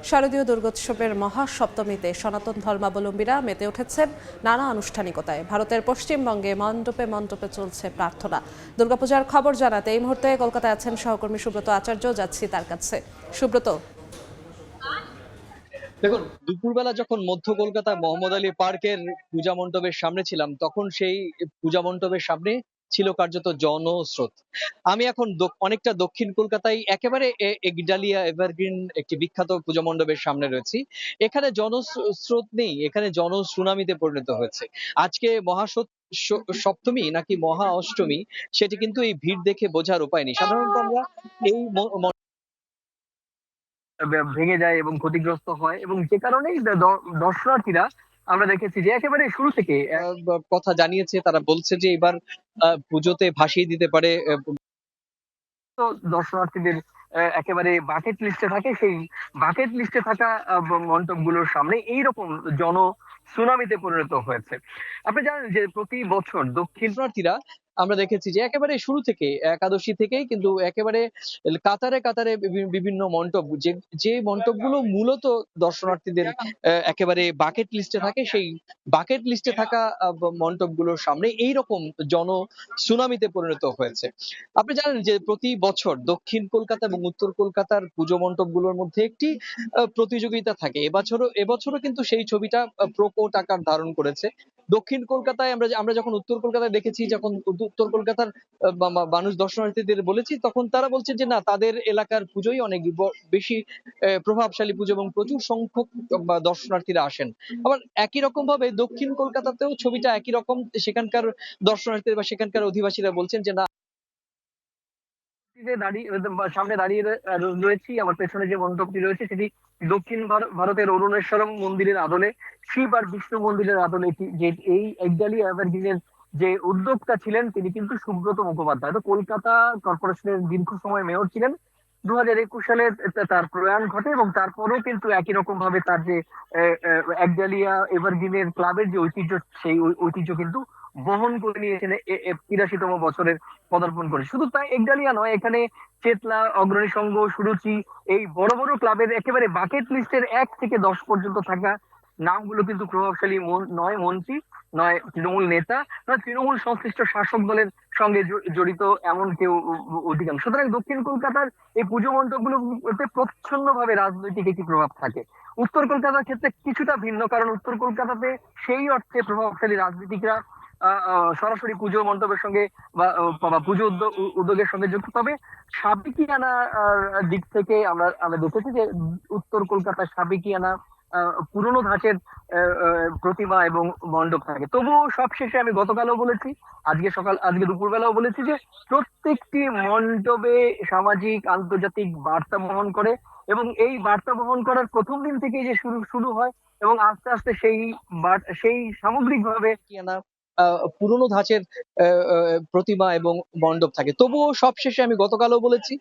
শারদীয় দুর্গোৎসবের মহাসপ্তমীতে সনাতন ধর্মাবলম্বীরা মেতে উঠেছেন নানা আনুষ্ঠানিকতায়। ভারতের পশ্চিমবঙ্গে মণ্ডপে মণ্ডপে চলছে প্রার্থনা। দুর্গাপূজার খবর জানাতে এই মুহূর্তে কলকাতায় আছেন সহকর্মী সুব্রত আচার্য। যাচ্ছি তার কাছে। সুব্রত, দেখুন, দুপুরবেলা যখন মধ্য কলকাতায় মোহাম্মদ আলী পার্কের পূজা মণ্ডপের সামনে ছিলাম, তখন সেই পূজা মণ্ডপের সামনে ছিল কার্যত জনস্রোত। আমি এখন অনেকটা দক্ষিণ কলকাতায় একেবারে এগডালিয়া এভারগ্রিন একটি বিখ্যাত পূজা মণ্ডপের সামনে রয়েছি। এখানে জনস্রোত নেই, এখানে জনসুনামিতে পরিণত হয়েছে। আজকে সপ্তমী নাকি মহা অষ্টমী, সেটি কিন্তু এই ভিড় দেখে বোঝার উপায় নেই। সাধারণত আমরা এই ভেঙে যায় এবং ক্ষতিগ্রস্ত হয়, এবং যে কারণেই দর্শনার্থীরা আমরা দেখেছি যে একেবারে শুরু থেকে কথা জানিয়েছে। তারা বলছে যে এবার পুজোতে ভাসিয়ে দিতে পারে। তো দর্শনার্থীদের একেবারে বাকেট লিস্টে থাকে, সেই বাকেট লিস্টে থাকা মণ্ডপগুলোর সামনে এইরকম জন সুনামিতে পরিণত হয়েছে। আপনি জানেন যে প্রতি বছর দক্ষিণার্থীরা আমরা দেখেছি যে একেবারে শুরু থেকে একাদশী থেকেই কিন্তু একেবারে কাতারে কাতারে বিভিন্ন মণ্ডপ, যে মণ্ডপগুলো মূলত দর্শনার্থীদের একেবারে বাকেট লিস্টে থাকে, সেই বাকেট লিস্টে থাকা মণ্ডপগুলোর সামনে এইরকম জন সুনামিতে পরিণত হয়েছে। আপনি জানেন যে প্রতি বছর দক্ষিণ কলকাতা এবং উত্তর কলকাতার পুজো মণ্ডপগুলোর মধ্যে একটি প্রতিযোগিতা থাকে। এবছরও কিন্তু সেই ছবিটা প্রকট আকার ধারণ করেছে। দক্ষিণ কলকাতায় আমরা যখন উত্তর কলকাতায় দেখেছি, যখন উত্তর কলকাতার মানুষ দর্শনার্থীদের বলেছি, তখন তারা বলছে যে না, তাদের এলাকার পুজোই অনেক বেশি প্রভাবশালী পুজো এবং প্রচুর সংখ্যক দর্শনার্থীরা আসেন। আবার একই রকম ভাবে দক্ষিণ কলকাতাতেও ছবিটা একই রকম। সেখানকার দর্শনার্থীরা বা সেখানকার অধিবাসীরা বলছেন যে না, সামনে দাঁড়িয়ে রয়েছি। আমার পেছনে যে মণ্ডপটি রয়েছে সেটি দক্ষিণ ভারতের অরুণেশ্বরম মন্দিরের আদলে, শিব আর বিষ্ণু মন্দিরের আদলে যে এই একডালি এভারগ্রিনের যে উদ্যোক্তা ছিলেন তিনি কিন্তু সুব্রত মুখোপাধ্যায়। তো কলকাতা কর্পোরেশনের দীর্ঘ সময় মেয়র ছিলেন। 2021 সালে তার প্রয়াণ ঘটে, এবং তারপরেও কিন্তু একই রকম ভাবে তার যে একডালিয়া এভারগ্রিনের ক্লাবের যে ঐতিহ্য, সেই ঐতিহ্য কিন্তু বহন করে নিয়েছেন 83তম বছরের পদার্পণ করে। শুধু তাই একডালিয়া নয়, এখানে চেতলা, অগ্রণী সংঘ, সুরুচি, এই বড় বড় ক্লাবের একেবারে বাকেট লিস্টের 1 থেকে 10 পর্যন্ত থাকা নামগুলো কিন্তু প্রভাবশালী নয় মন্ত্রী, নয় তৃণমূল নেতা, নয় তৃণমূল সংশ্লিষ্ট শাসক দলের সঙ্গে জড়িত এমন কেউ অধিকাংশ। সুতরাং দক্ষিণ কলকাতার এই পুজো মণ্ডপগুলোতে প্রচ্ছন্ন ভাবে রাজনৈতিক একটি প্রভাব থাকে। উত্তর কলকাতার ক্ষেত্রে কিছুটা ভিন্ন, কারণ উত্তর কলকাতাতে সেই অর্থে প্রভাবশালী রাজনীতিকরা সরাসরি পুজো মণ্ডপের সঙ্গে বা পুজো উদ্যোগের সঙ্গে যুক্ত। তবে সাবেকিয়ানা দিক থেকে আমরা দেখেছি যে উত্তর কলকাতার সাবেকিয়ানা পুরনো ধাঁচের প্রতিমা এবং মণ্ডপ থাকে। তবুও সবশেষে আমি গতকালও বলেছি, আজকে দুপুরবেলাও বলেছি যে প্রত্যেকটি মণ্ডপে সামাজিক আন্তর্জাতিক বার্তা বহন করে, এবং এই বার্তা বহন করার প্রথম দিন থেকেই যে শুরু হয়, এবং আস্তে আস্তে সেই সামগ্রিকভাবে পুরনো ধাঁচের প্রতিমা এবং মণ্ডপ থাকে। তবুও সবশেষে আমি গতকালও বলেছি,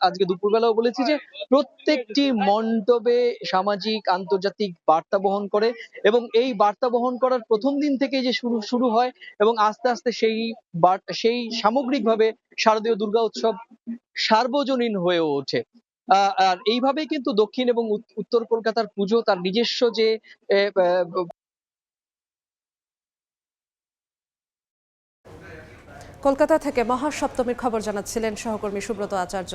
আজকে দুপুরবেলাও বলেছি যে প্রত্যেকটি মণ্ডপে সামাজিক আন্তর্জাতিক বার্তা বহন করে, এবং এই বার্তা বহন করার প্রথম দিন থেকে যে শুরু হয়, এবং আস্তে আস্তে সেই সামগ্রিকভাবে শারদীয় দুর্গা উৎসব সার্বজনীন হয়ে ওঠে। আর এইভাবেই কিন্তু দক্ষিণ এবং উত্তর কলকাতার পুজো তার নিজস্ব যে কলকাতা থেকে মহাসপ্তমীর খবর জানাচ্ছিলেন সহকর্মী সুব্রত আচার্য।